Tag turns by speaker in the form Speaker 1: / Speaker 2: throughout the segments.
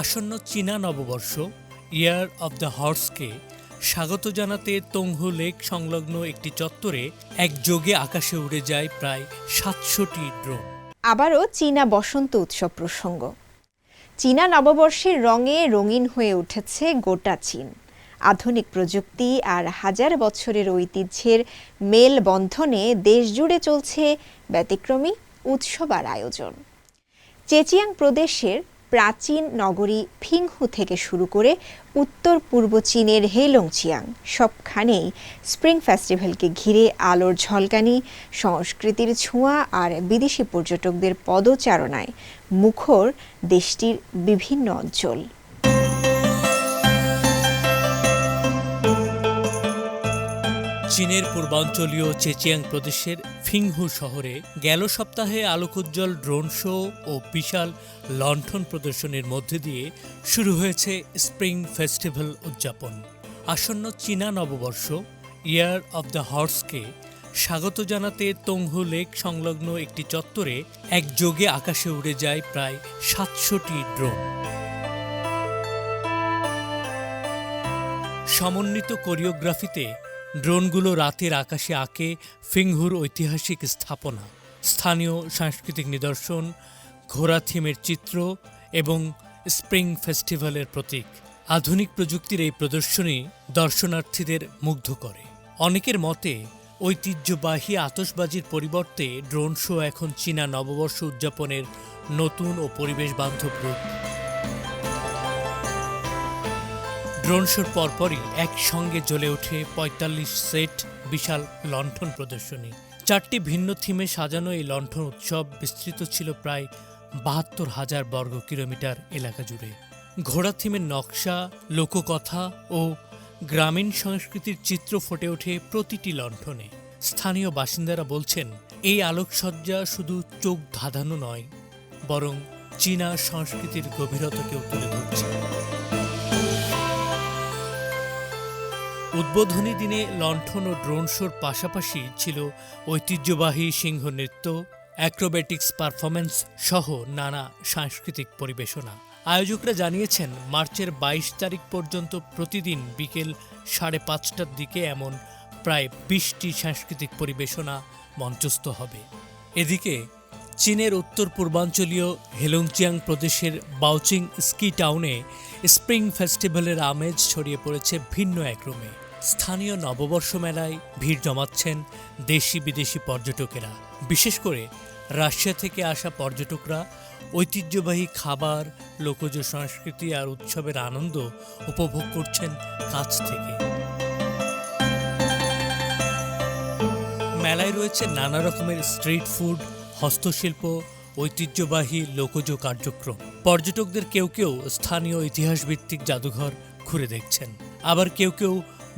Speaker 1: আসন্ন চীনা নববর্ষ ইয়ার অব দ্য হর্সকে স্বাগত জানাতে তংহু লেক সংলগ্ন একটি চত্বরে একযোগে আকাশে উড়ে যায় প্রায় ৭০০টি ড্রোন।
Speaker 2: আবারও চীনা বসন্ত উৎসব প্রসঙ্গ। চীনা নববর্ষের রঙে রঙিন হয়ে উঠেছে গোটা চীন। আধুনিক প্রযুক্তি আর হাজার বছরের ঐতিহ্যের মেলবন্ধনে দেশজুড়ে চলছে ব্যতিক্রমী উৎসব আর আয়োজন। চেচিয়াং প্রদেশের প্রাচীন নগরী ফিংহু থেকে শুরু করে উত্তর পূর্ব চীনের হেইলংচিয়াং সবখানেই স্প্রিং ফেস্টিভ্যালকে ঘিরে আলোর ঝলকানি, সংস্কৃতির ছোঁয়া আর বিদেশি পর্যটকদের পদচারণায় মুখর দেশটির বিভিন্ন অঞ্চল।
Speaker 1: চীনের পূর্বাঞ্চলীয় চেচিয়াং প্রদেশের ফিংহু শহরে গেল সপ্তাহে আলোকোজ্জ্বল ড্রোন শো ও বিশাল লণ্ঠন প্রদর্শনীর মধ্যে দিয়ে শুরু হয়েছে স্প্রিং ফেস্টিভ্যাল উদযাপন। আসন্ন চীনা নববর্ষ ইয়ার অব দ্য হর্সকে স্বাগত জানাতে তংহু লেক সংলগ্ন একটি চত্বরে একযোগে আকাশে উড়ে যায় প্রায় ৭০০টি ড্রোন। সমন্বিত কোরিওগ্রাফিতে ড্রোনগুলো রাতের আকাশে আঁকে ফিংহুর ঐতিহাসিক স্থাপনা, স্থানীয় সাংস্কৃতিক নিদর্শন, ঘোড়া থিমের চিত্র এবং স্প্রিং ফেস্টিভ্যালের প্রতীক। আধুনিক প্রযুক্তির এই প্রদর্শনী দর্শনার্থীদের মুগ্ধ করে। অনেকের মতে ঐতিহ্যবাহী আতশবাজির পরিবর্তে ড্রোন শো এখন চীনা নববর্ষ উদযাপনের নতুন ও পরিবেশ বান্ধব রূপ। ড্রোন শোর পরপরই একসঙ্গে জ্বলে ওঠে ৪৫ সেট বিশাল লণ্ঠন প্রদর্শনী। ৪টি ভিন্ন থিমে সাজানো এই লণ্ঠন উৎসব বিস্তৃত ছিল প্রায় ৭২,০০০ বর্গ কিলোমিটার এলাকা জুড়ে। ঘোড়া থিমের নকশা, লোককথা ও গ্রামীণ সংস্কৃতির চিত্র ফুটে ওঠে প্রতিটি লণ্ঠনে। স্থানীয় বাসিন্দারা বলছেন, এই আলোকসজ্জা শুধু চোখ ধাঁধানো নয়, বরং চীনা সংস্কৃতির গভীরতাকেও তুলে ধরছে। উদ্বোধনী দিনে লণ্ঠন ও ড্রোন শোর পাশাপাশি ছিল ঐতিহ্যবাহী সিংহ নৃত্য, অ্যাক্রোব্যাটিক্স পারফরমেন্স সহ নানা সাংস্কৃতিক পরিবেশনা। আয়োজকরা জানিয়েছেন, মার্চের ২২ তারিখ পর্যন্ত প্রতিদিন বিকেল ৫:৩০টার দিকে এমন প্রায় ২০টি সাংস্কৃতিক পরিবেশনা মঞ্চস্থ হবে। এদিকে চীনের উত্তর পূর্বাঞ্চলীয় হেলংচিয়াং প্রদেশের বাওচিং স্কি টাউনে স্প্রিং ফেস্টিভ্যালের আমেজ ছড়িয়ে পড়েছে ভিন্ন এক রুমে। স্থানীয় নববর্ষ মেলায় ভিড় জমাচ্ছেন দেশি বিদেশি পর্যটকেরা। বিশেষ করে রাশিয়া থেকে আসা পর্যটকরা ঐতিহ্যবাহী খাবার, লোকজ সংস্কৃতি আর উৎসবের আনন্দ উপভোগ করছেন কাছ থেকে। মেলায় রয়েছে নানা রকমের স্ট্রিট ফুড, হস্তশিল্প, ঐতিহ্যবাহী লোকজ কার্যক্রম। পর্যটকদের কেউ কেউ স্থানীয় ইতিহাসভিত্তিক জাদুঘর ঘুরে দেখছেন, আবার কেউ কেউ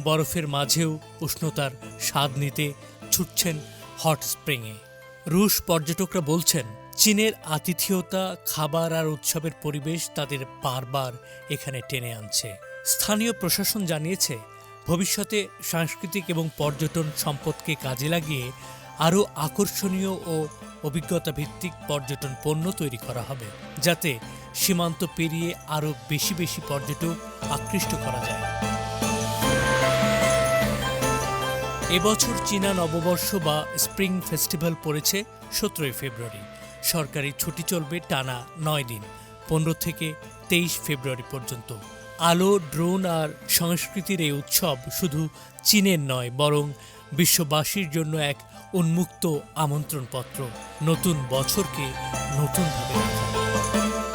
Speaker 1: বরফের মাঝেও উষ্ণতার স্বাদ নিতে ছুটছেন হট স্প্রিংয়ে। রুশ পর্যটকরা বলছেন, চীনের আতিথেয়তা, খাবার আর উৎসবের পরিবেশ তাদের বারবার এখানে টেনে আনছে। স্থানীয় প্রশাসন জানিয়েছে, ভবিষ্যতে সাংস্কৃতিক এবং পর্যটন সম্পদকে কাজে লাগিয়ে আরও আকর্ষণীয় ও অভিজ্ঞতা ভিত্তিক পর্যটন পণ্য তৈরি করা হবে, যাতে সীমান্ত পেরিয়ে আরও বেশি বেশি পর্যটক আকৃষ্ট করা যায়। এবছর চীনা নববর্ষ বা স্প্রিং ফেস্টিভ্যাল পড়েছে ১৭ ফেব্রুয়ারি। সরকারি ছুটি চলবে টানা ৯ দিন, ১৫ থেকে ২৩ ফেব্রুয়ারি পর্যন্ত। আলো, ড্রোন আর সংস্কৃতির এই উৎসব শুধু চীনের নয়, বরং বিশ্ববাসীর জন্য এক উন্মুক্ত আমন্ত্রণপত্র, নতুন বছরকে নতুনভাবে দেখা।